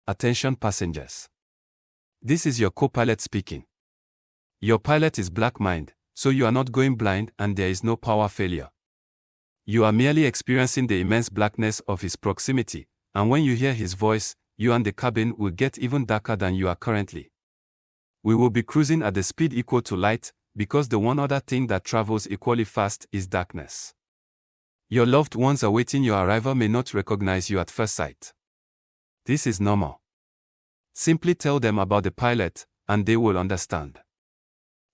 Attention passengers. This is your co-pilot speaking. Your pilot is black mind, so you are not going blind and there is no power failure. You are merely experiencing the immense blackness of his proximity, and when you hear his voice, you and the cabin will get even darker than you are currently. We will be cruising at the speed equal to light, because the one other thing that travels equally fast is darkness. Your loved ones awaiting your arrival may not recognize you at first sight. This is normal. Simply tell them about the pilot, and they will understand.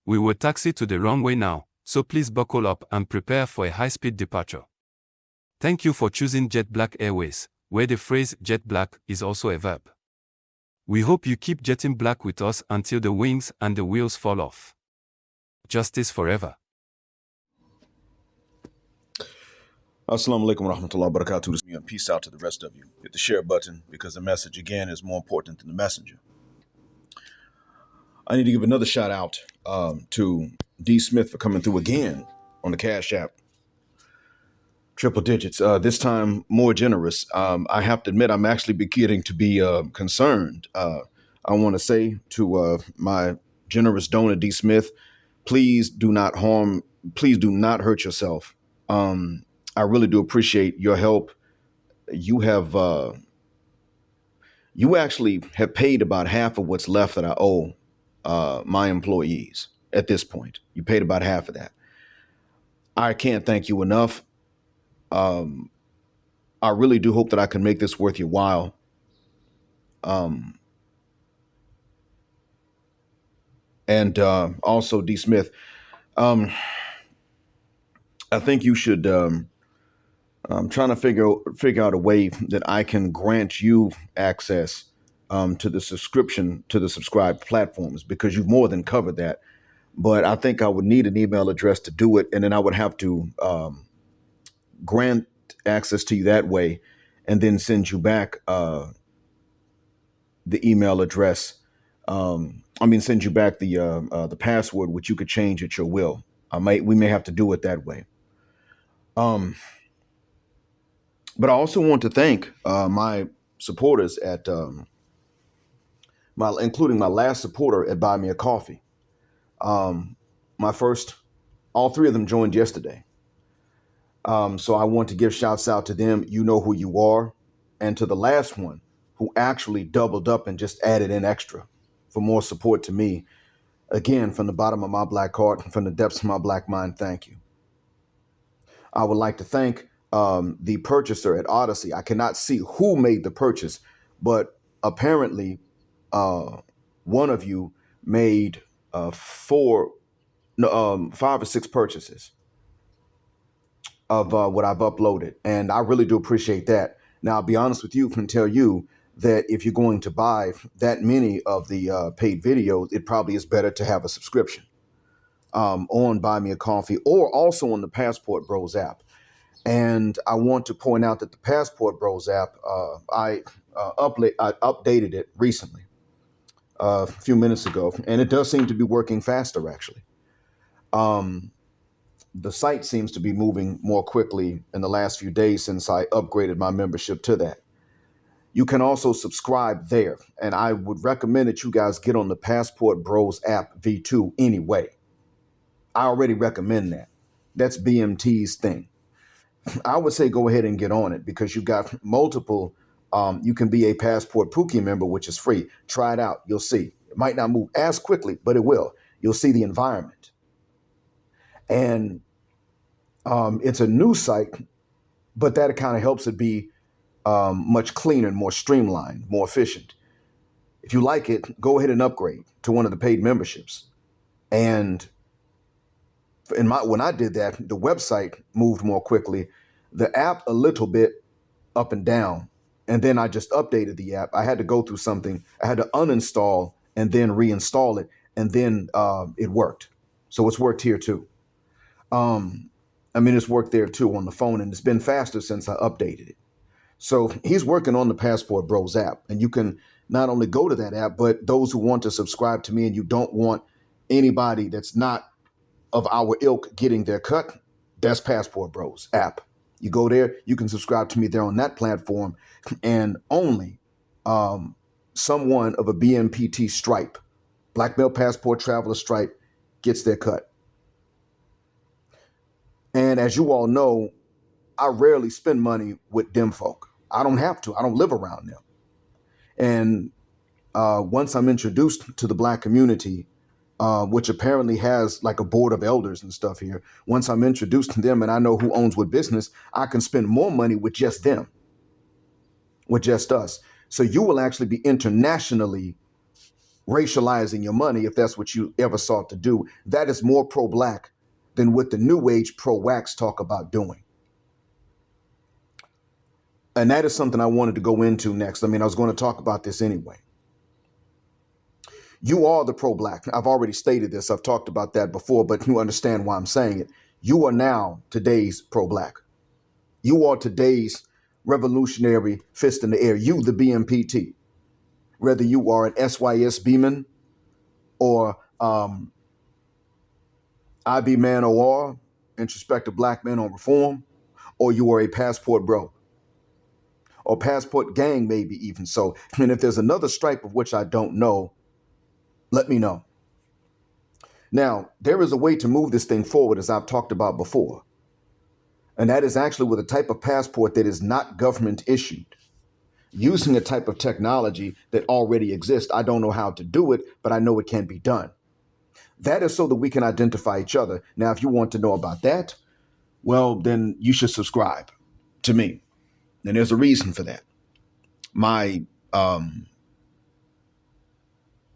We will taxi to the runway now, so please buckle up and prepare for a high-speed departure. Thank you for choosing Jet Black Airways, where the phrase jet black is also a verb. We hope you keep jetting black with us until the wings and the wheels fall off. Justice forever. Assalamu alaikum wa rahmatullahi wa barakatuh. And peace out to the rest of you. Hit the share button because the message, again, is more important than the messenger. I need to give another shout out to D. Smith for coming through again on the CashApp. Triple digits. This time more generous. I have to admit, I'm actually beginning to be concerned. I want to say to my generous donor, D. Smith, please do not hurt yourself. I really do appreciate your help. You actually have paid about half of what's left that I owe my employees at this point. You paid about half of that. I can't thank you enough. I really do hope that I can make this worth your while. And also, D. Smith, I think you should. I'm trying to figure out a way that I can grant you access to the subscribed platforms, because you've more than covered that. But I think I would need an email address to do it, and then I would have to grant access to you that way, and then send you back the email address. Send you back the password, which you could change at your will. We may have to do it that way. But I also want to thank my supporters at including my last supporter at Buy Me a Coffee. All three of them joined yesterday. So I want to give shouts out to them. You know who you are. And to the last one who actually doubled up and just added in extra for more support to me. Again, from the bottom of my black heart and from the depths of my black mind, thank you. I would like to thank the purchaser at Odysee. I cannot see who made the purchase, but apparently one of you made 5 or 6 purchases of what I've uploaded. And I really do appreciate that. Now, I'll be honest with you and tell you that if you're going to buy that many of the paid videos, it probably is better to have a subscription on Buy Me a Coffee, or also on the Passport Bros app. And I want to point out that the Passport Bros app, I updated it recently, a few minutes ago, and it does seem to be working faster, actually. The site seems to be moving more quickly in the last few days since I upgraded my membership to that. You can also subscribe there, and I would recommend that you guys get on the Passport Bros app V2 anyway. I already recommend that. That's BMT's thing. I would say go ahead and get on it, because you got multiple. You can be a Passport Pookie member, which is free. Try it out. You'll see. It might not move as quickly, but it will. You'll see the environment. And it's a new site, but that kind of helps it be much cleaner, more streamlined, more efficient. If you like it, go ahead and upgrade to one of the paid memberships. And when I did that, the website moved more quickly, the app a little bit up and down. And then I just updated the app. I had to go through something. I had to uninstall and then reinstall it. And then it worked. So it's worked here too. It's worked there too on the phone, and it's been faster since I updated it. So he's working on the Passport Bros app, and you can not only go to that app, but those who want to subscribe to me and you don't want anybody that's not of our ilk getting their cut, that's Passport Bros app. You go there, you can subscribe to me there on that platform, and only someone of a BMPT stripe, black male passport traveler stripe, gets their cut. And as you all know, I rarely spend money with them folk. I don't have to. I don't live around them. And once I'm introduced to the black community, which apparently has like a board of elders and stuff here, once I'm introduced to them and I know who owns what business, I can spend more money with just them, with just us. So you will actually be internationally racializing your money if that's what you ever sought to do. That is more pro-black than what the new age pro-wacks talk about doing. And that is something I wanted to go into next. I mean, I was going to talk about this anyway. You are the pro-black. I've already stated this. I've talked about that before, but you understand why I'm saying it. You are now today's pro-black. You are today's revolutionary fist in the air. You, the BMPT. Whether you are an SYS Beeman or IB Man OR, introspective black men on reform, or you are a passport bro, or passport gang, maybe even so. And if there's another stripe of which I don't know, let me know. Now, there is a way to move this thing forward, as I've talked about before. And that is actually with a type of passport that is not government issued, using a type of technology that already exists. I don't know how to do it, but I know it can be done. That is so that we can identify each other. Now, if you want to know about that, well, then you should subscribe to me. And there's a reason for that. My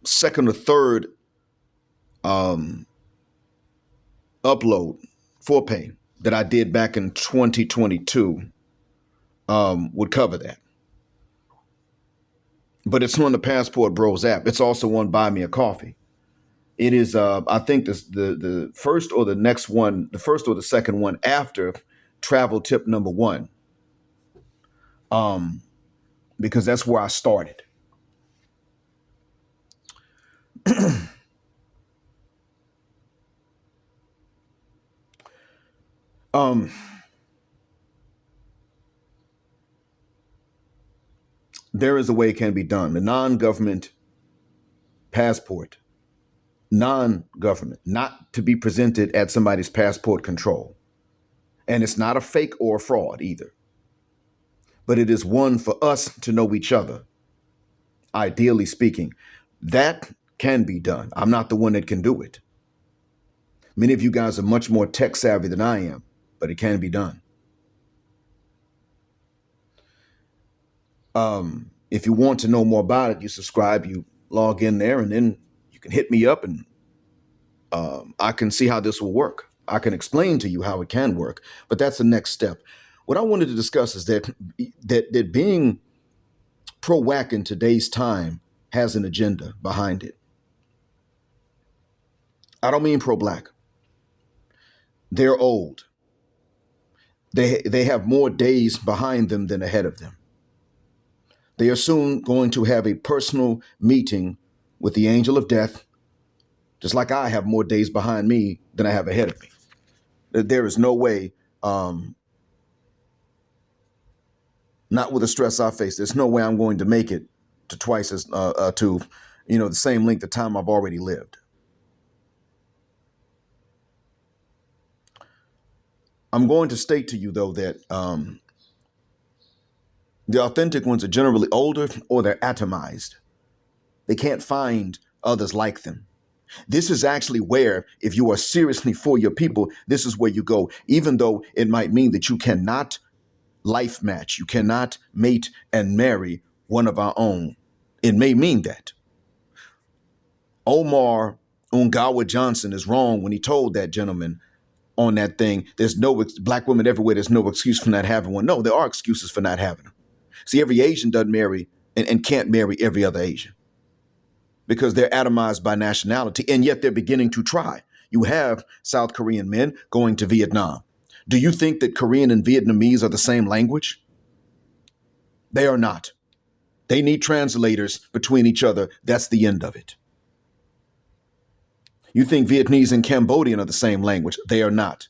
second or third upload for pay that I did back in 2022 would cover that. But it's on the Passport Bros app. It's also on Buy Me a Coffee. It is, I think, the first or the next one, the first or the second one after travel tip number 1, because that's where I started. There is a way it can be done. The non-government passport, non-government, not to be presented at somebody's passport control. And it's not a fake or a fraud either. But it is one for us to know each other, ideally speaking. That can be done. I'm not the one that can do it. Many of you guys are much more tech savvy than I am, but it can be done. If you want to know more about it, you subscribe, you log in there, and then you can hit me up and I can see how this will work. I can explain to you how it can work, but that's the next step. What I wanted to discuss is that being pro-whack in today's time has an agenda behind it. I don't mean pro-black. They're old. They have more days behind them than ahead of them. They are soon going to have a personal meeting with the angel of death, just like I have more days behind me than I have ahead of me. There is no way, not with the stress I face, there's no way I'm going to make it to twice as, to, the same length of time I've already lived. I'm going to state to you, though, that the authentic ones are generally older or they're atomized. They can't find others like them. This is actually where, if you are seriously for your people, this is where you go, even though it might mean that you cannot life match, you cannot mate and marry one of our own. It may mean that. Omar Ungawa Johnson is wrong when he told that gentleman on that thing, there's no black women everywhere, there's no excuse for not having one. No, there are excuses for not having them. See, every Asian doesn't marry and can't marry every other Asian because they're atomized by nationality, and yet they're beginning to try. You have South Korean men going to Vietnam. Do you think that Korean and Vietnamese are the same language? They are not. They need translators between each other. That's the end of it. You think Vietnamese and Cambodian are the same language? They are not.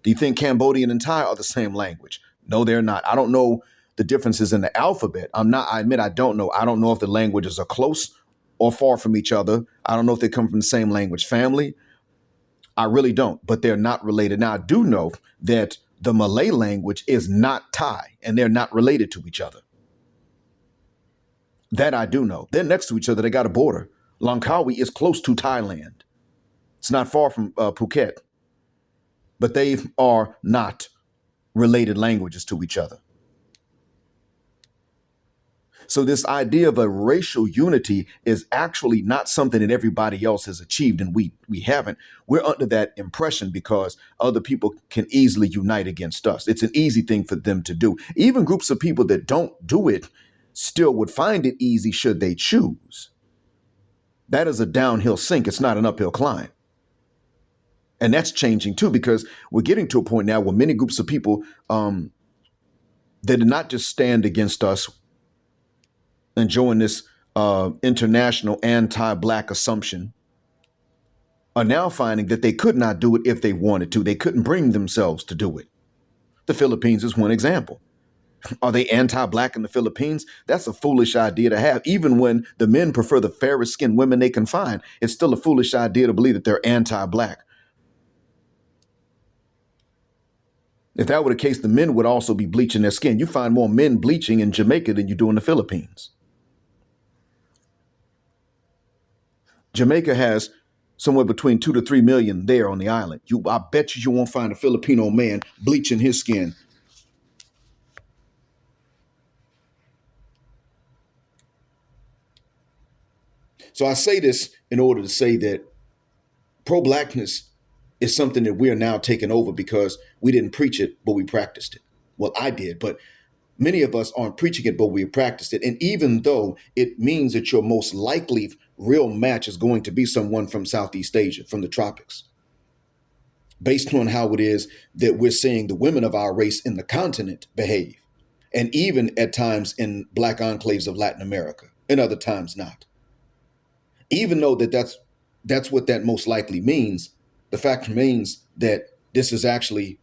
Do you think Cambodian and Thai are the same language? No, they're not. I don't know the differences in the alphabet. I admit I don't know. I don't know if the languages are close or far from each other. I don't know if they come from the same language family. I really don't, but they're not related. Now, I do know that the Malay language is not Thai, and they're not related to each other. That I do know. They're next to each other. They got a border. Langkawi is close to Thailand. It's not far from Phuket, but they are not related languages to each other. So this idea of a racial unity is actually not something that everybody else has achieved, and we haven't. We're under that impression because other people can easily unite against us. It's an easy thing for them to do. Even groups of people that don't do it still would find it easy should they choose. That is a downhill sink. It's not an uphill climb. And that's changing too, because we're getting to a point now where many groups of people that did not just stand against us and join this international anti-Black assumption are now finding that they could not do it if they wanted to. They couldn't bring themselves to do it. The Philippines is one example. Are they anti-Black in the Philippines? That's a foolish idea to have. Even when the men prefer the fairest skinned women they can find, it's still a foolish idea to believe that they're anti-Black. If that were the case, the men would also be bleaching their skin. You find more men bleaching in Jamaica than you do in the Philippines. Jamaica has somewhere between 2 to 3 million there on the island. I bet you won't find a Filipino man bleaching his skin. So I say this in order to say that pro-Blackness is something that we are now taking over because we didn't preach it, but we practiced it. Well, I did, but many of us aren't preaching it, but we practiced it. And even though it means that your most likely real match is going to be someone from Southeast Asia, from the tropics, based on how it is that we're seeing the women of our race in the continent behave, and even at times in Black enclaves of Latin America, and other times not. Even though that's what that most likely means, the fact remains that this is actually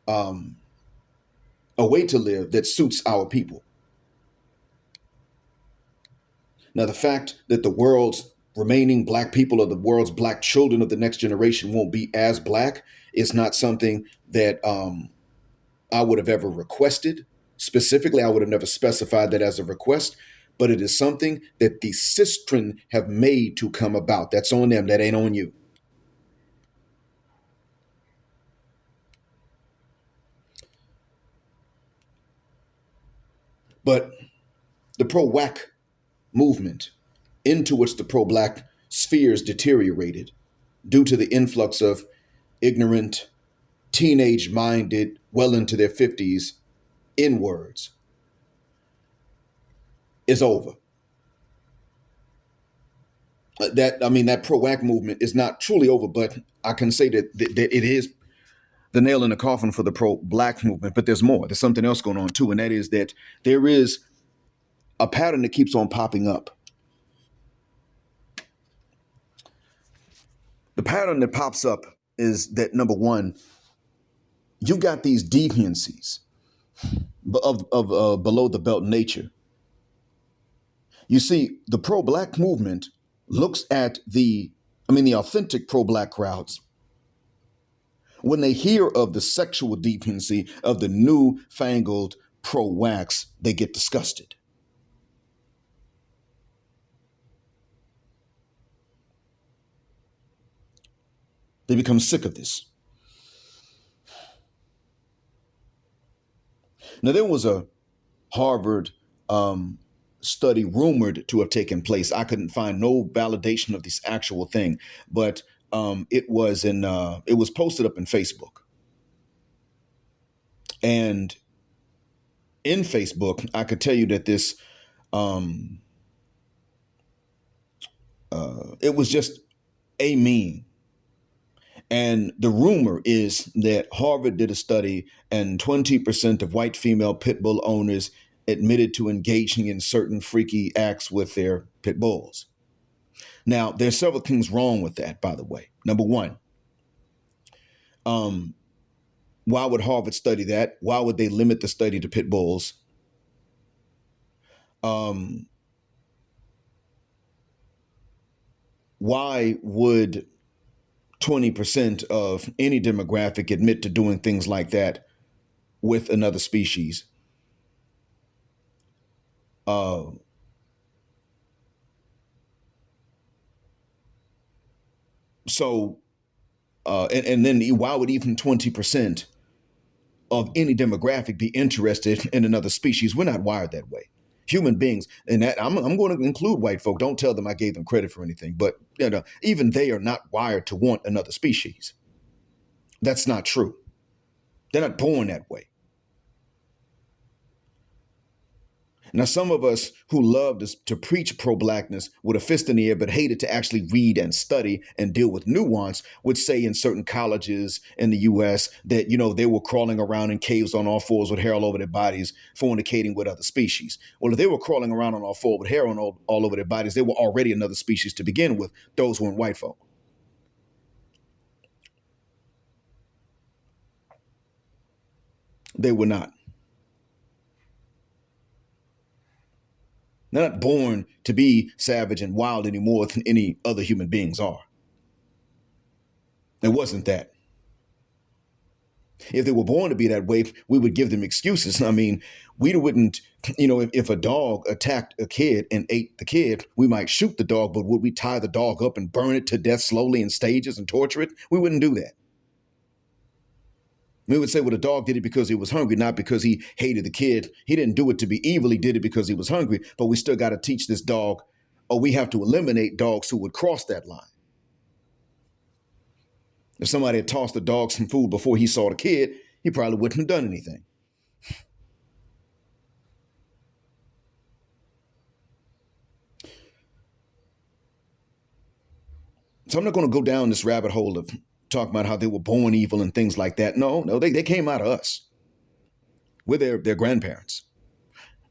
a way to live that suits our people. Now, the fact that the world's remaining Black people or the world's Black children of the next generation won't be as Black is not something that I would have ever requested. Specifically, I would have never specified that as a request, but it is something that the sistren have made to come about. That's on them. That ain't on you. But the pro-wack movement, into which the pro-Black spheres deteriorated due to the influx of ignorant, teenage-minded, well into their 50s N-words, is over. That pro-wack movement is not truly over, but I can say that it is the nail in the coffin for the pro-Black movement. But there's more. There's something else going on too, and that is that there is a pattern that keeps on popping up. The pattern that pops up is that, number one, you got these deviancies of below the belt nature. You see, the pro-Black movement looks at the authentic pro-Black crowds. When they hear of the sexual deviancy of the newfangled pro-wacks, they get disgusted. They become sick of this. Now, there was a Harvard study rumored to have taken place. I couldn't find no validation of this actual thing, but it was posted up in Facebook. And in Facebook, I could tell you that this it was just a meme. And the rumor is that Harvard did a study and 20% of white female pit bull owners admitted to engaging in certain freaky acts with their pit bulls. Now, there's several things wrong with that, by the way. Number one, why would Harvard study that? Why would they limit the study to pit bulls? Um, why would 20% of any demographic admit to doing things like that with another species? Uh, so, and then why would even 20% of any demographic be interested in another species? We're not wired that way. Human beings, and that I'm going to include white folk. Don't tell them I gave them credit for anything, but even they are not wired to want another species. That's not true. They're not born that way. Now, some of us who love to preach pro-blackness with a fist in the air, but hated to actually read and study and deal with nuance, would say in certain colleges in the U.S. that, they were crawling around in caves on all fours with hair all over their bodies, fornicating with other species. Well, if they were crawling around on all fours with hair on all over their bodies, they were already another species to begin with. Those weren't white folk. They were not. They're not born to be savage and wild any more than any other human beings are. It wasn't that. If they were born to be that way, we would give them excuses. I mean, we wouldn't, if a dog attacked a kid and ate the kid, we might shoot the dog, but would we tie the dog up and burn it to death slowly in stages and torture it? We wouldn't do that. We would say, well, the dog did it because he was hungry, not because he hated the kid. He didn't do it to be evil. He did it because he was hungry. But we still got to teach this dog, or we have to eliminate dogs who would cross that line. If somebody had tossed the dog some food before he saw the kid, he probably wouldn't have done anything. So I'm not going to go down this rabbit hole of talking about how they were born evil and things like that. No, they came out of us. We're their grandparents.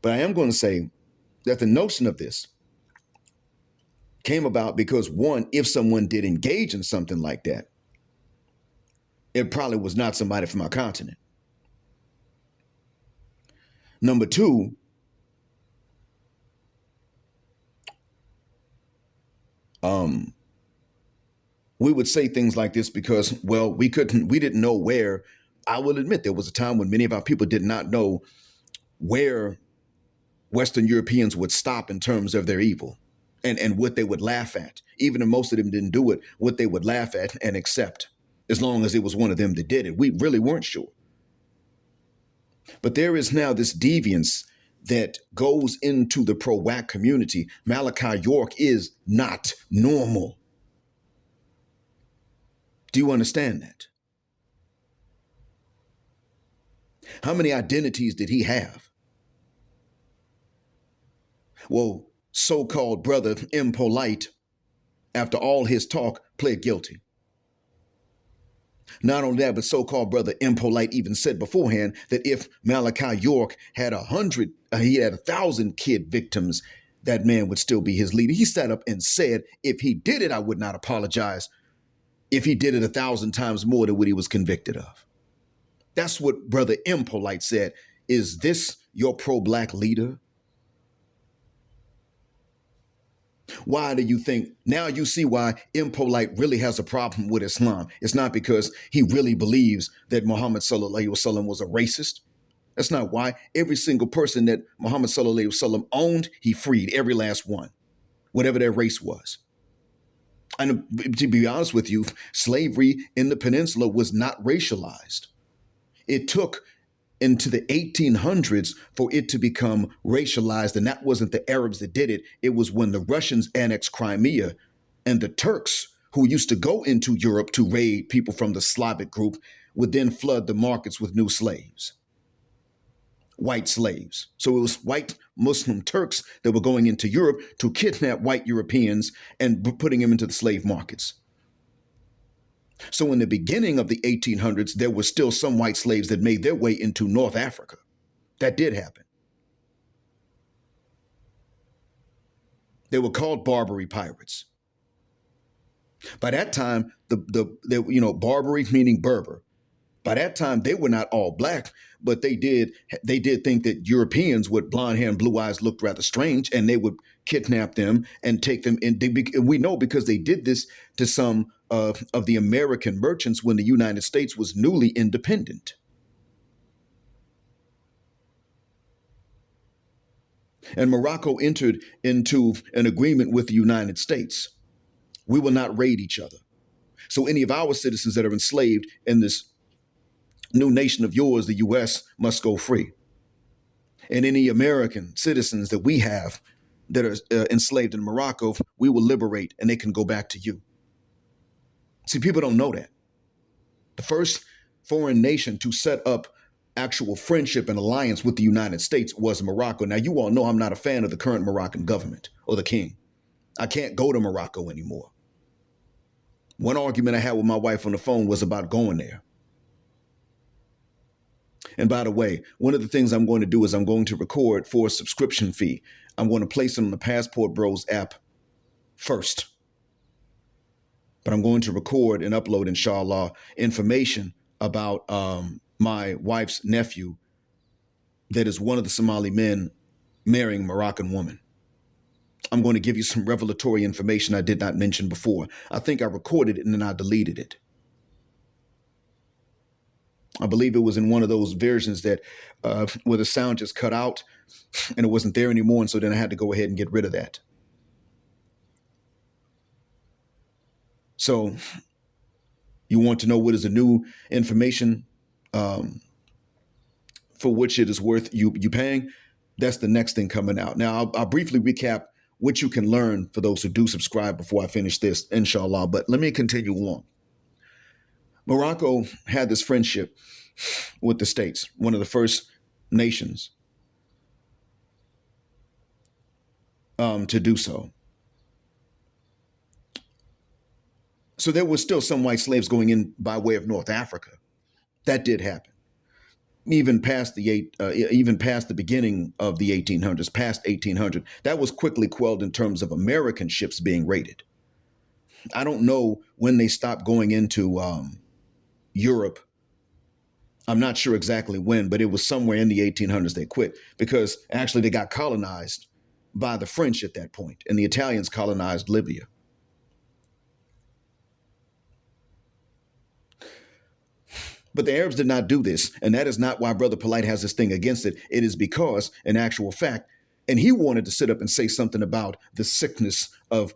But I am going to say that the notion of this came about because, one, if someone did engage in something like that, it probably was not somebody from our continent. Number two, we would say things like this because, well, we didn't know where. I will admit there was a time when many of our people did not know where Western Europeans would stop in terms of their evil and what they would laugh at. Even if most of them didn't do it, what they would laugh at and accept, as long as it was one of them that did it. We really weren't sure. But there is now this deviance that goes into the pro-wack community. Malachi York is not normal. Do you understand that? How many identities did he have? Well, so-called brother Impolite, after all his talk, pled guilty. Not only that, but so-called brother Impolite even said beforehand that if Malachi York had 1,000 kid victims, that man would still be his leader. He sat up and said, if he did it, I would not apologize. If he did it 1,000 times more than what he was convicted of. That's what brother Impolite said. Is this your pro-black leader? Why do you think, now you see why Impolite really has a problem with Islam. It's not because he really believes that Muhammad sallallahu alaihi wasallam was a racist. That's not why. Every single person that Muhammad sallallahu alaihi wasallam owned, he freed, every last one, whatever their race was. And to be honest with you, slavery in the peninsula was not racialized. It took into the 1800s for it to become racialized. And that wasn't the Arabs that did it. It was when the Russians annexed Crimea and the Turks, who used to go into Europe to raid people from the Slavic group, would then flood the markets with new slaves, white slaves. So it was white Muslim Turks that were going into Europe to kidnap white Europeans and putting them into the slave markets. So in the beginning of the 1800s, there were still some white slaves that made their way into North Africa. That did happen. They were called Barbary pirates. By that time, the Barbary meaning Berber, By that time, they were not all black, but they did think that Europeans with blonde hair and blue eyes looked rather strange, and they would kidnap them and take them. And we know because they did this to some of the American merchants when the United States was newly independent. And Morocco entered into an agreement with the United States. We will not raid each other. So any of our citizens that are enslaved in this new nation of yours, the U.S., must go free. And any American citizens that we have that are enslaved in Morocco, we will liberate and they can go back to you. See, people don't know that. The first foreign nation to set up actual friendship and alliance with the United States was Morocco. Now, you all know I'm not a fan of the current Moroccan government or the king. I can't go to Morocco anymore. One argument I had with my wife on the phone was about going there. And by the way, one of the things I'm going to do is I'm going to record for a subscription fee. I'm going to place it on the Passport Bros app first. But I'm going to record and upload, inshallah, information about my wife's nephew that is one of the Somali men marrying a Moroccan woman. I'm going to give you some revelatory information I did not mention before. I think I recorded it and then I deleted it. I believe it was in one of those versions that where the sound just cut out and it wasn't there anymore. And so then I had to go ahead and get rid of that. So you want to know what is the new information for which it is worth you paying? That's the next thing coming out. Now, I'll briefly recap what you can learn for those who do subscribe before I finish this, inshallah. But let me continue on. Morocco had this friendship with the States, one of the first nations to do so. So there were still some white slaves going in by way of North Africa. That did happen. Even past the beginning of the 1800s, past 1800, that was quickly quelled in terms of American ships being raided. I don't know when they stopped going into Europe. I'm not sure exactly when, but it was somewhere in the 1800s they quit because actually they got colonized by the French at that point, and the Italians colonized Libya. But the Arabs did not do this, and that is not why Brother Polite has this thing against it. It is because, in actual fact, and he wanted to sit up and say something about the sickness of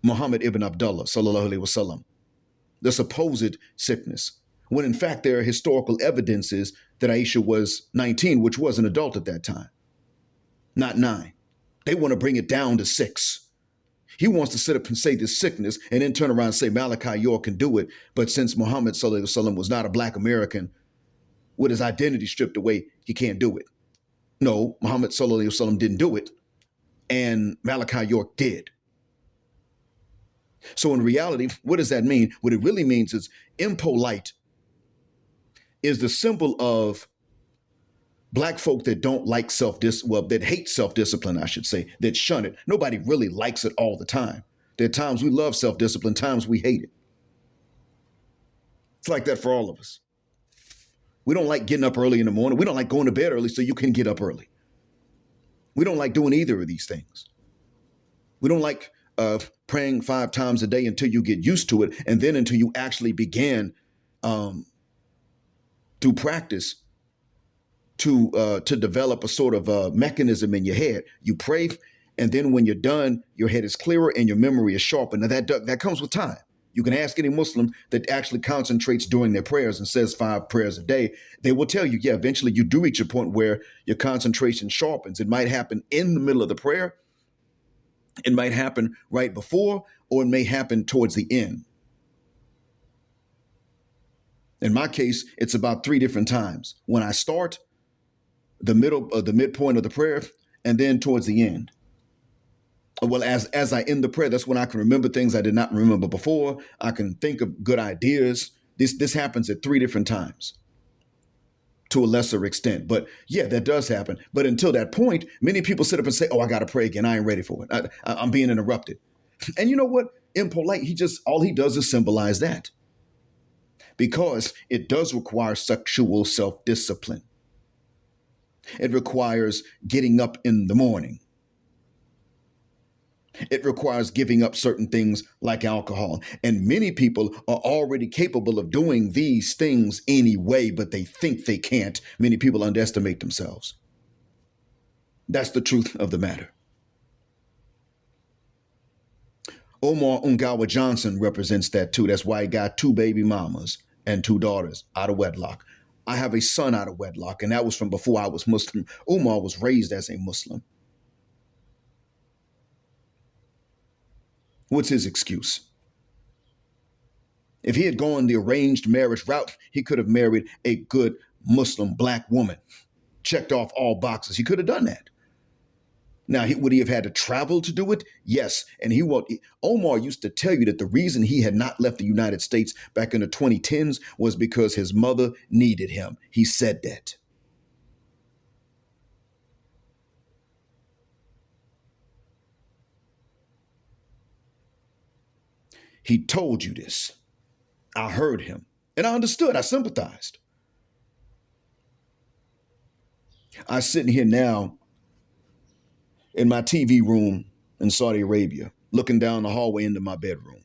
Muhammad ibn Abdullah, sallallahu alaihi wasallam, the supposed sickness, when in fact there are historical evidences that Aisha was 19, which was an adult at that time, not 9. They want to bring it down to 6. He wants to sit up and say this sickness and then turn around and say Malachi York can do it. But since Muhammad sallallahu alaihi wasallam was not a black American, with his identity stripped away, he can't do it. No, Muhammad sallallahu alaihi wasallam didn't do it, and Malachi York did. So in reality, what does that mean? What it really means is impolite is the symbol of black folk that don't like that hate self-discipline, I should say, that shun it. Nobody really likes it all the time. There are times we love self-discipline, times we hate it. It's like that for all of us. We don't like getting up early in the morning. We don't like going to bed early so you can get up early. We don't like doing either of these things. We don't like praying 5 times a day until you get used to it, and then until you actually begin through practice to develop a sort of mechanism in your head. You pray, and then when you're done, your head is clearer and your memory is sharper. Now that comes with time. You can ask any Muslim that actually concentrates during their prayers and says 5 prayers a day. They will tell you, yeah, eventually you do reach a point where your concentration sharpens. It might happen in the middle of the prayer. It might happen right before, or it may happen towards the end. In my case, it's about 3 different times. When I start, the midpoint of the prayer, and then towards the end. Well, as I end the prayer, that's when I can remember things I did not remember before. I can think of good ideas. This happens at 3 different times to a lesser extent. But yeah, that does happen. But until that point, many people sit up and say, oh, I got to pray again. I ain't ready for it. I'm being interrupted. And you know what? Impolite, all he does is symbolize that. because it does require sexual self-discipline. It requires getting up in the morning. It requires giving up certain things like alcohol. And many people are already capable of doing these things anyway, but they think they can't. Many people underestimate themselves. That's the truth of the matter. Omar Ungawa Johnson represents that too. That's why he got 2 baby mamas and 2 daughters out of wedlock. I have a son out of wedlock, and that was from before I was Muslim. Umar was raised as a Muslim. What's his excuse? If he had gone the arranged marriage route, he could have married a good Muslim black woman. Checked off all boxes. He could have done that. Now, would he have had to travel to do it? Yes. And Omar used to tell you that the reason he had not left the United States back in the 2010s was because his mother needed him. He said that. He told you this. I heard him and I understood. I sympathized. I'm sitting here now in my TV room in Saudi Arabia, looking down the hallway into my bedroom.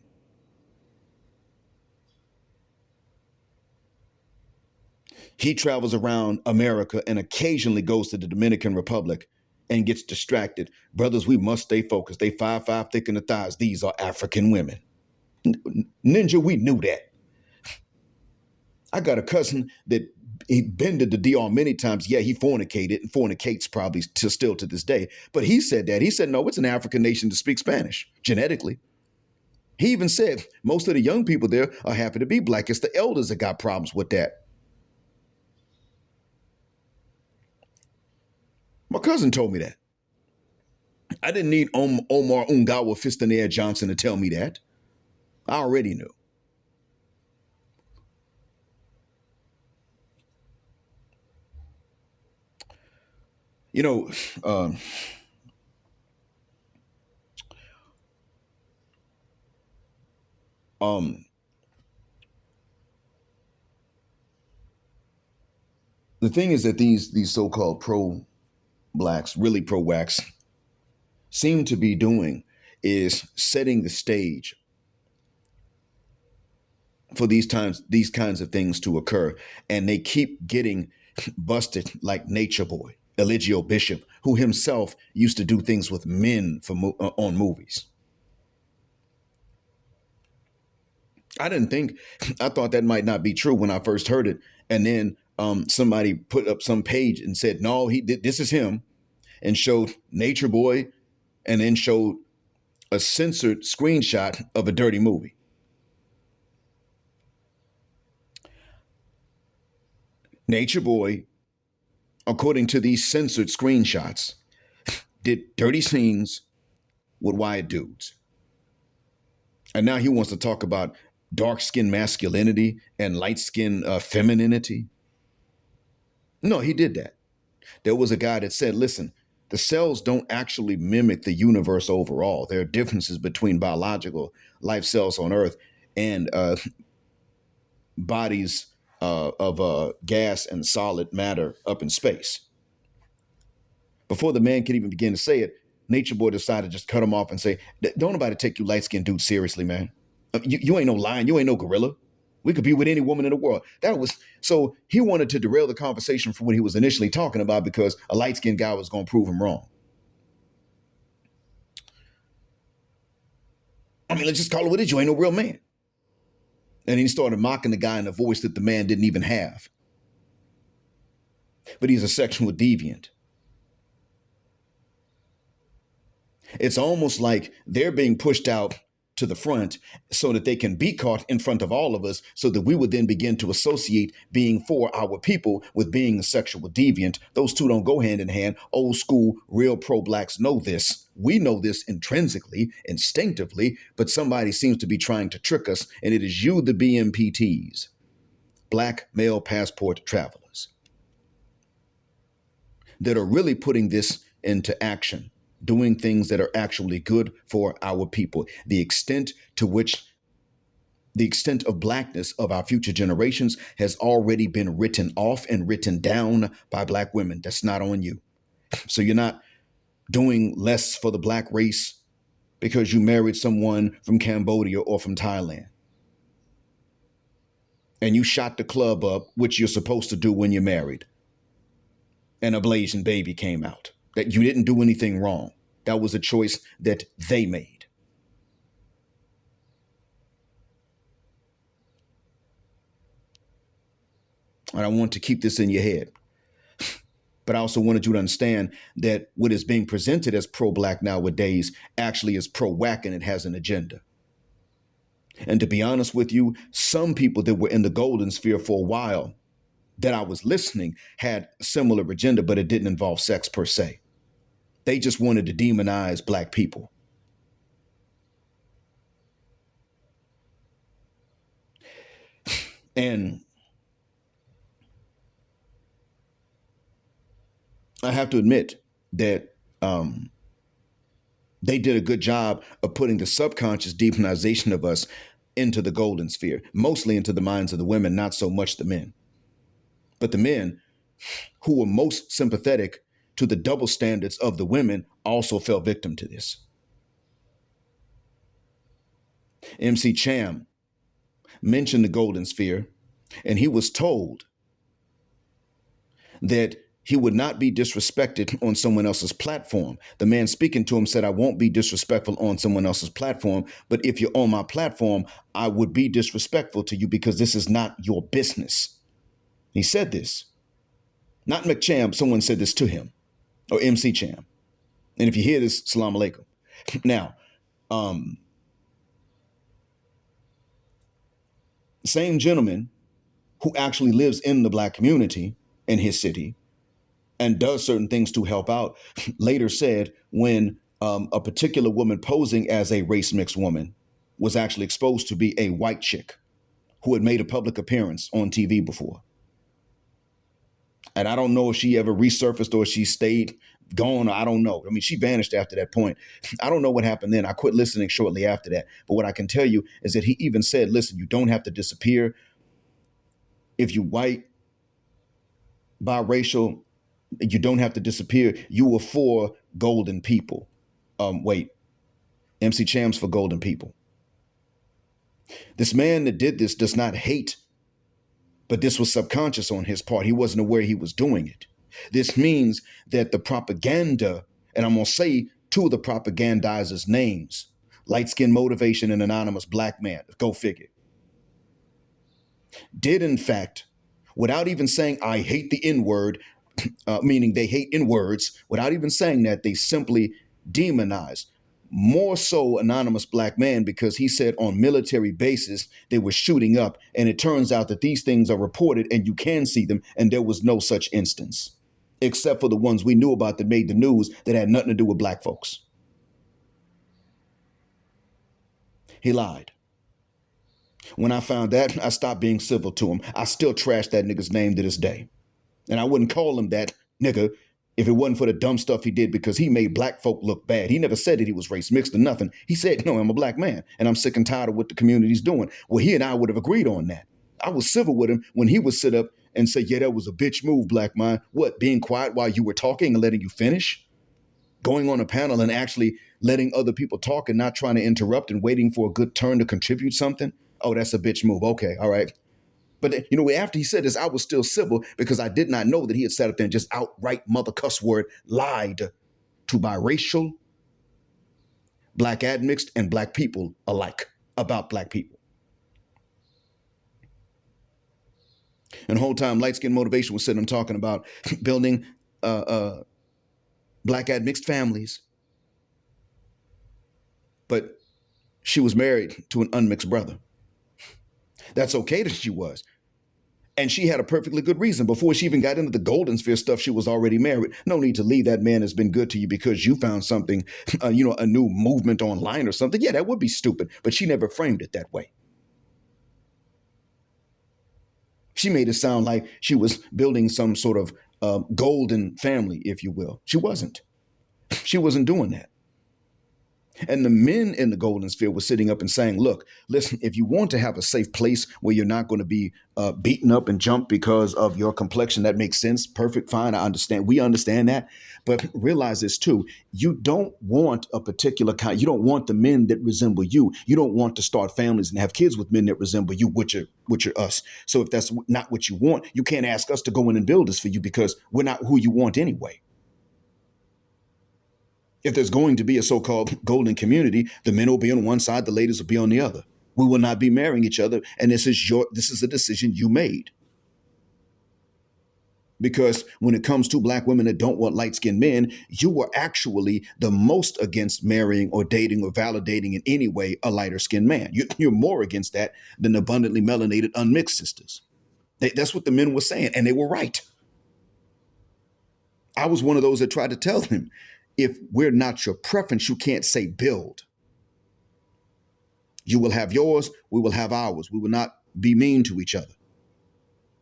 He travels around America and occasionally goes to the Dominican Republic and gets distracted. Brothers, we must stay focused. They 5'5" thick in the thighs. These are African women. Ninja, we knew that. I got a cousin that he been to the DR many times. Yeah, he fornicated and fornicates probably still to this day. But he said that. He said, no, it's an African nation to speak Spanish genetically. He even said most of the young people there are happy to be black. It's the elders that got problems with that. My cousin told me that. I didn't need Omar Ungawa Fist in the Air Johnson to tell me that. I already knew. You know, the thing is that these so-called pro-blacks, really pro-wacks, seem to be doing is setting the stage for these kinds of things to occur. And they keep getting busted like Nature Boy, Eligio Bishop, who himself used to do things with men on movies. I thought that might not be true when I first heard it. And then somebody put up some page and said, no, this is him, and showed Nature Boy and then showed a censored screenshot of a dirty movie. Nature Boy, according to these censored screenshots, did dirty scenes with white dudes. And now he wants to talk about dark-skinned masculinity and light-skinned femininity. No, he did that. There was a guy that said, listen, the cells don't actually mimic the universe overall. There are differences between biological life cells on Earth and bodies of gas and solid matter up in space. Before the man could even begin to say it, Nature Boy decided to just cut him off and say, don't nobody take you light-skinned dudes seriously, man. You ain't no lion. You ain't no gorilla. We could be with any woman in the world. So he wanted to derail the conversation from what he was initially talking about because a light-skinned guy was going to prove him wrong. I mean, let's just call it what it is. You ain't no real man. And he started mocking the guy in a voice that the man didn't even have. But he's a sexual deviant. It's almost like they're being pushed out to the front so that they can be caught in front of all of us, so that we would then begin to associate being for our people with being a sexual deviant. Those two don't go hand in hand. Old school, real pro-blacks know this. We know this intrinsically, instinctively, but somebody seems to be trying to trick us, and it is you, the BMPTs, Black Male Passport Travelers, that are really putting this into action, doing things that are actually good for our people. The extent to which The extent of blackness of our future generations has already been written off and written down by black women. That's not on you. So you're not doing less for the black race because you married someone from Cambodia or from Thailand. And you shot the club up, which you're supposed to do when you're married. And a Blasian baby came out. That you didn't do anything wrong. That was a choice that they made. And I want to keep this in your head. But I also wanted you to understand that what is being presented as pro-black nowadays actually is pro-wack, and it has an agenda. And to be honest with you, some people that were in the golden sphere for a while that I was listening had a similar agenda, but it didn't involve sex per se. They just wanted to demonize black people. And I have to admit that they did a good job of putting the subconscious demonization of us into the golden sphere, mostly into the minds of the women, not so much the men. But the men who were most sympathetic to the double standards of the women also fell victim to this. MC Cham mentioned the golden sphere, and he was told that he would not be disrespected on someone else's platform. The man speaking to him said, I won't be disrespectful on someone else's platform, but if you're on my platform, I would be disrespectful to you because this is not your business. He said this. Not McCham, someone said this to him, or MC Cham. And if you hear this, salam alaikum. Now, same gentleman who actually lives in the black community in his city and does certain things to help out, later said when a particular woman posing as a race mixed woman was actually exposed to be a white chick who had made a public appearance on TV before. And I don't know if she ever resurfaced or she stayed gone. I don't know. I mean, she vanished after that point. I don't know what happened then. I quit listening shortly after that. But what I can tell you is that he even said, listen, you don't have to disappear. If you white, biracial, you don't have to disappear. You were for golden people. MC Cham's for golden people. This man that did this does not hate, but this was subconscious on his part. He wasn't aware he was doing it. This means that the propaganda, and I'm going to say two of the propagandizers' names, Light Skin Motivation and Anonymous Black Man, go figure, did in fact, without even saying, I hate the N-word, meaning they hate N-words, without even saying that, they simply demonized. More so Anonymous Black Man, because he said on military bases they were shooting up, and it turns out that these things are reported and you can see them, and there was no such instance, except for the ones we knew about that made the news that had nothing to do with black folks. He lied. When I found that, I stopped being civil to him. I still trash that nigga's name to this day. And I wouldn't call him that nigga if it wasn't for the dumb stuff he did, because he made black folk look bad. He never said that he was race mixed or nothing. He said, no, I'm a black man and I'm sick and tired of what the community's doing. Well, he and I would have agreed on that. I was civil with him when he would sit up and say, yeah, that was a bitch move, black man. What, being quiet while you were talking and letting you finish? Going on a panel and actually letting other people talk and not trying to interrupt and waiting for a good turn to contribute something? Oh, that's a bitch move. Okay, all right. But, you know, after he said this, I was still civil because I did not know that he had sat up there and just outright mother cuss word lied to biracial, black admixed, and black people alike about black people. And the whole time, Light Skin Motivation was sitting and talking about building black admixed families. But she was married to an unmixed brother. That's okay that she was. And she had a perfectly good reason. Before she even got into the golden sphere stuff, she was already married. No need to leave that man that's been good to you because you found something, a new movement online or something. Yeah, that would be stupid. But she never framed it that way. She made it sound like she was building some sort of golden family, if you will. She wasn't. She wasn't doing that. And the men in the golden sphere were sitting up and saying, look, listen, if you want to have a safe place where you're not going to be beaten up and jumped because of your complexion, that makes sense. Perfect. Fine. I understand. We understand that. But realize this too. You don't want a particular kind. You don't want the men that resemble you. You don't want to start families and have kids with men that resemble you, which are us. So if that's not what you want, you can't ask us to go in and build this for you because we're not who you want anyway. If there's going to be a so-called golden community, the men will be on one side, the ladies will be on the other. We will not be marrying each other. And this is a decision you made. Because when it comes to black women that don't want light-skinned men, you were actually the most against marrying or dating or validating in any way a lighter-skinned man. You're more against that than abundantly melanated unmixed sisters. That's what the men were saying, and they were right. I was one of those that tried to tell them, if we're not your preference, you can't say build. You will have yours, we will have ours. We will not be mean to each other.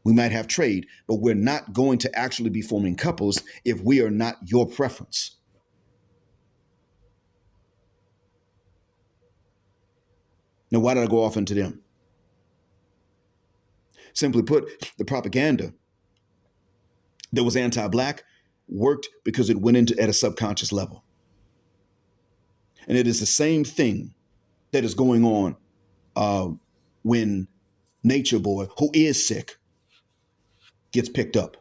We might have trade, but we're not going to actually be forming couples if we are not your preference. Now, why did I go off into them? Simply put, the propaganda that was anti-black worked because it went into at a subconscious level. And it is the same thing that is going on when Nature Boy, who is sick, gets picked up.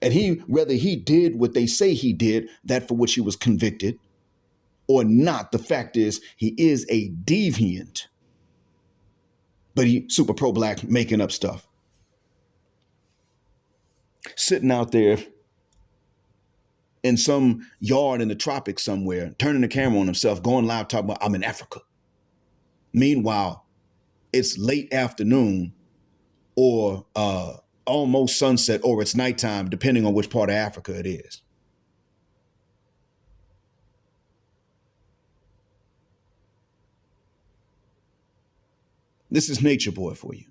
And whether he did what they say he did, that for which he was convicted, or not, the fact is he is a deviant. But he super pro-black, making up stuff. Sitting out there in some yard in the tropics somewhere, turning the camera on himself, going live, talking about, I'm in Africa. Meanwhile, it's late afternoon or almost sunset, or it's nighttime, depending on which part of Africa it is. This is Nature Boy for you.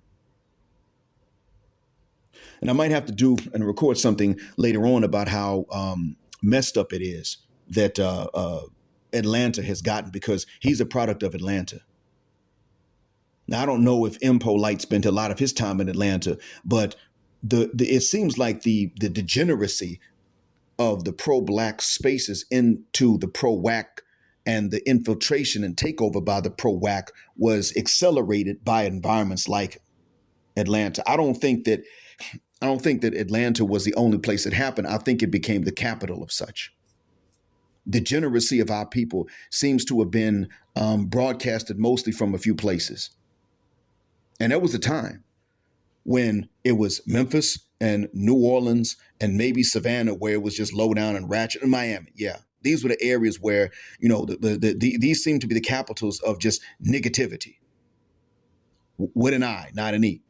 And I might have to do and record something later on about how messed up it is that Atlanta has gotten, because he's a product of Atlanta. Now, I don't know if Impolite spent a lot of his time in Atlanta, but it seems like the degeneracy of the pro-black spaces into the pro-wack and the infiltration and takeover by the pro-wack was accelerated by environments like Atlanta. I don't think that Atlanta was the only place it happened. I think it became the capital of such. Degeneracy of our people seems to have been broadcasted mostly from a few places. And there was a time when it was Memphis and New Orleans and maybe Savannah, where it was just low down and ratchet, and Miami. Yeah, these were the areas where, these seem to be the capitals of just negativity. With an I, not an E.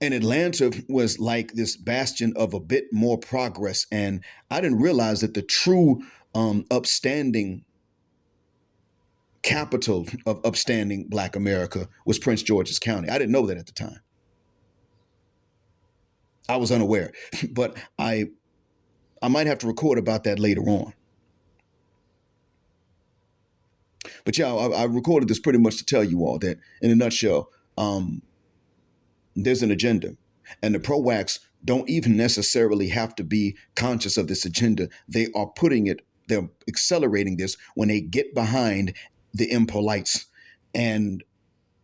And Atlanta was like this bastion of a bit more progress. And I didn't realize that the true upstanding capital of upstanding Black America was Prince George's County. I didn't know that at the time. I was unaware, but I might have to record about that later on. But yeah, I recorded this pretty much to tell you all that, in a nutshell, there's an agenda, and the pro-wacks don't even necessarily have to be conscious of this agenda. They're accelerating this when they get behind the impolites and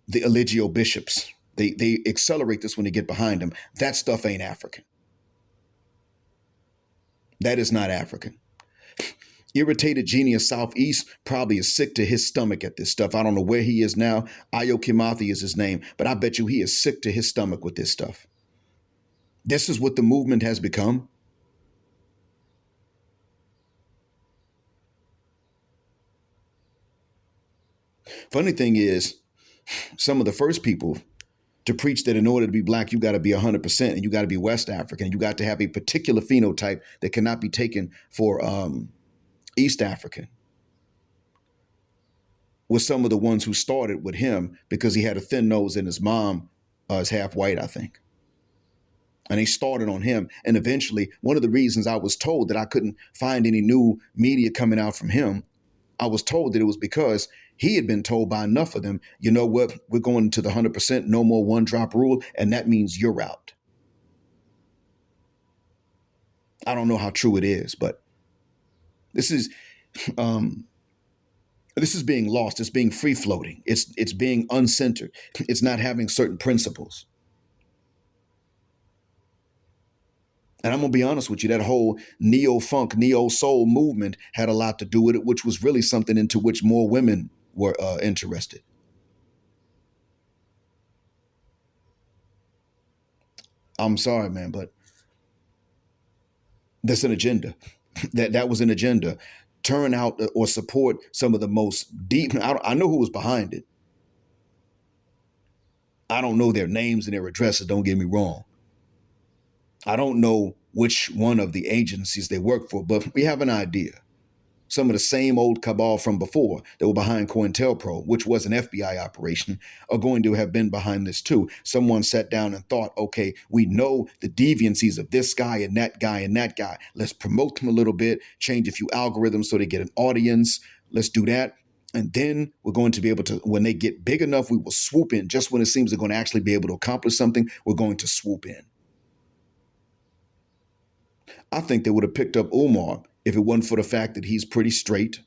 the Eligio bishops. They accelerate this when they get behind them. That stuff ain't African. That is not African. Irritated Genius Southeast probably is sick to his stomach at this stuff. I don't know where he is now. Ayo Kimathi is his name, but I bet you he is sick to his stomach with this stuff. This is what the movement has become. Funny thing is, some of the first people to preach that in order to be Black, you got to be 100% and you got to be West African. You got to have a particular phenotype that cannot be taken for East African, was some of the ones who started with him because he had a thin nose and his mom is half white, I think. And they started on him. And eventually, one of the reasons I was told that I couldn't find any new media coming out from him, I was told that it was because he had been told by enough of them, you know what, we're going to the 100%, no more one drop rule. And that means you're out. I don't know how true it is, but this is being lost. It's being free floating. It's being uncentered. It's not having certain principles. And I'm going to be honest with you, that whole neo-funk, neo-soul movement had a lot to do with it, which was really something into which more women were interested. I'm sorry, man, but that's an agenda. That was an agenda. Turn out or support some of the most deep. I know who was behind it. I don't know their names and their addresses, don't get me wrong. I don't know which one of the agencies they work for, but we have an idea. Some of the same old cabal from before that were behind COINTELPRO, which was an FBI operation, are going to have been behind this too. Someone sat down and thought, okay, we know the deviancies of this guy and that guy and that guy. Let's promote them a little bit, change a few algorithms so they get an audience. Let's do that. And then we're going to be able to, when they get big enough, we will swoop in. Just when it seems they're going to actually be able to accomplish something, we're going to swoop in. I think they would have picked up Umar if it wasn't for the fact that he's pretty straight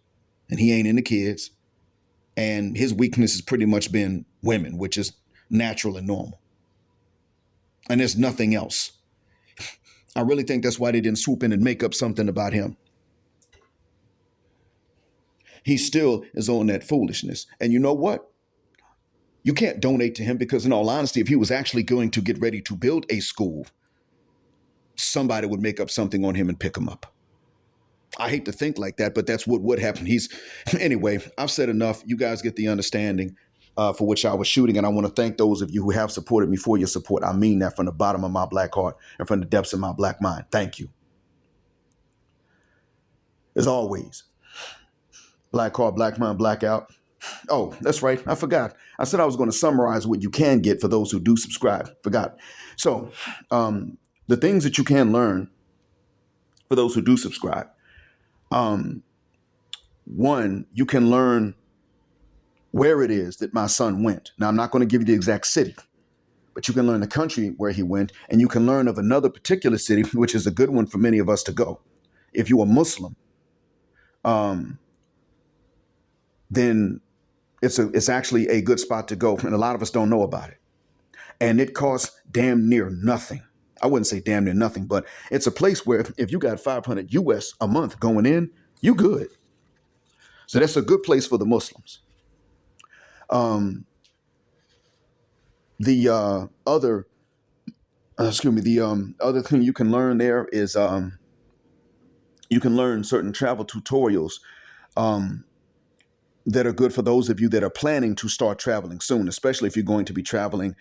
and he ain't into kids. And his weakness has pretty much been women, which is natural and normal. And there's nothing else. I really think that's why they didn't swoop in and make up something about him. He still is on that foolishness. And you know what? You can't donate to him because, in all honesty, if he was actually going to get ready to build a school, somebody would make up something on him and pick him up. I hate to think like that, but that's what would happen. Anyway, I've said enough. You guys get the understanding for which I was shooting. And I want to thank those of you who have supported me for your support. I mean that from the bottom of my black heart and from the depths of my black mind. Thank you. As always, black heart, black mind, blackout. Oh, that's right. I forgot. I said I was going to summarize what you can get for those who do subscribe. Forgot. So the things that you can learn for those who do subscribe. One, you can learn where it is that my son went. Now, I'm not going to give you the exact city, but you can learn the country where he went, and you can learn of another particular city, which is a good one for many of us to go. If you are Muslim, then it's actually a good spot to go, and a lot of us don't know about it. And it costs damn near nothing. I wouldn't say damn near nothing, but it's a place where if you got 500 US a month going in, you good. So that's a good place for the Muslims. The other thing you can learn there is you can learn certain travel tutorials that are good for those of you that are planning to start traveling soon, especially if you're going to be traveling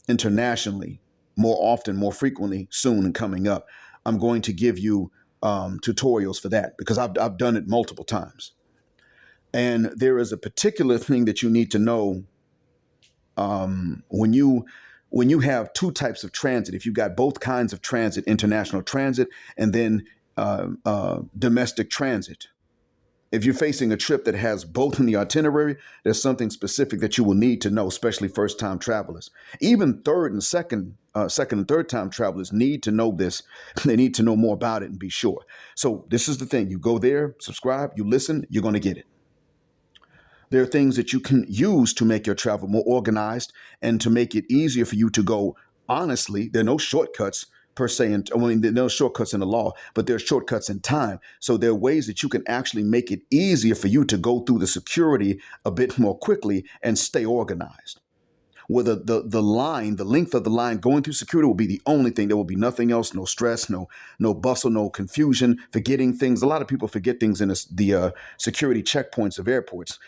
internationally more often, more frequently, soon and coming up. I'm going to give you tutorials for that because I've done it multiple times. And there is a particular thing that you need to know when you have two types of transit. If you've got both kinds of transit, international transit, and then domestic transit. If you're facing a trip that has both in the itinerary, there's something specific that you will need to know, especially first-time travelers. Even second and third time travelers need to know this. They need to know more about it and be sure. So this is the thing. You go there, subscribe, you listen, you're going to get it. There are things that you can use to make your travel more organized and to make it easier for you to go honestly. There are no shortcuts per se. There are no shortcuts in the law, but there are shortcuts in time. So there are ways that you can actually make it easier for you to go through the security a bit more quickly and stay organized. Where the length of the line going through security will be the only thing. There will be nothing else, no stress, no bustle, no confusion, forgetting things. A lot of people forget things in the security checkpoints of airports.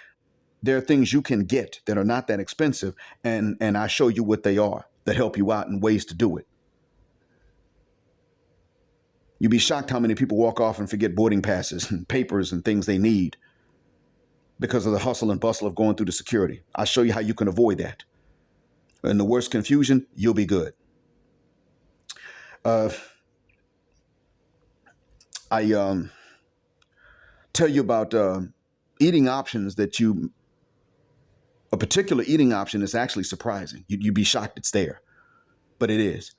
There are things you can get that are not that expensive, and I show you what they are that help you out and ways to do it. You'd be shocked how many people walk off and forget boarding passes and papers and things they need because of the hustle and bustle of going through the security. I'll show you how you can avoid that. In the worst confusion, you'll be good. Uh, I tell you about eating options that a particular eating option is actually surprising. You'd be shocked it's there, but it is.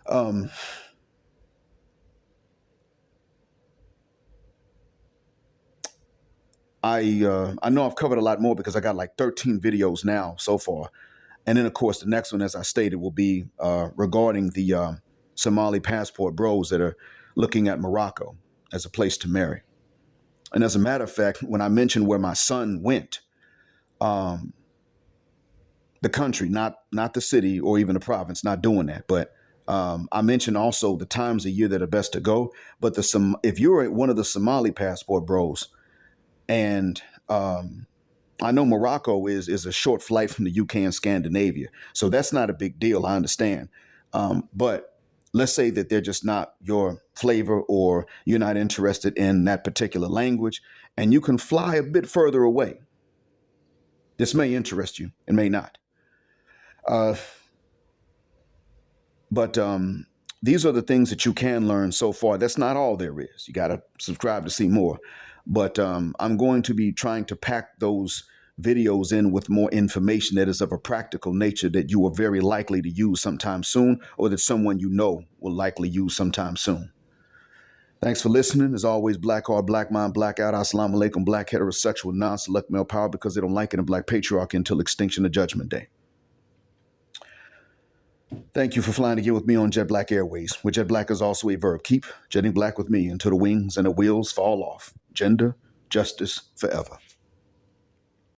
Um, I know I've covered a lot more because I got like 13 videos now so far. And then, of course, the next one, as I stated, will be regarding the Somali passport bros that are looking at Morocco as a place to marry. And as a matter of fact, when I mentioned where my son went, the country, not the city or even the province, not doing that. But I mentioned also the times of year that are best to go. But if you're one of the Somali passport bros, and I know Morocco is a short flight from the UK and Scandinavia, so that's not a big deal. I understand. But let's say that they're just not your flavor, or you're not interested in that particular language, and you can fly a bit further away. This may interest you, it may not. But these are the things that you can learn so far. That's not all there is. You got to subscribe to see more. But I'm going to be trying to pack those videos in with more information that is of a practical nature that you are very likely to use sometime soon, or that someone you know will likely use sometime soon. Thanks for listening. As always, black heart, black mind, blackout. Assalamu alaikum, black heterosexual, non-select male power, because they don't like it, and black patriarchy until extinction of judgment day. Thank you for flying again with me on Jet Black Airways, where Jet Black is also a verb. Keep jetting black with me until the wings and the wheels fall off. Gender, justice, forever.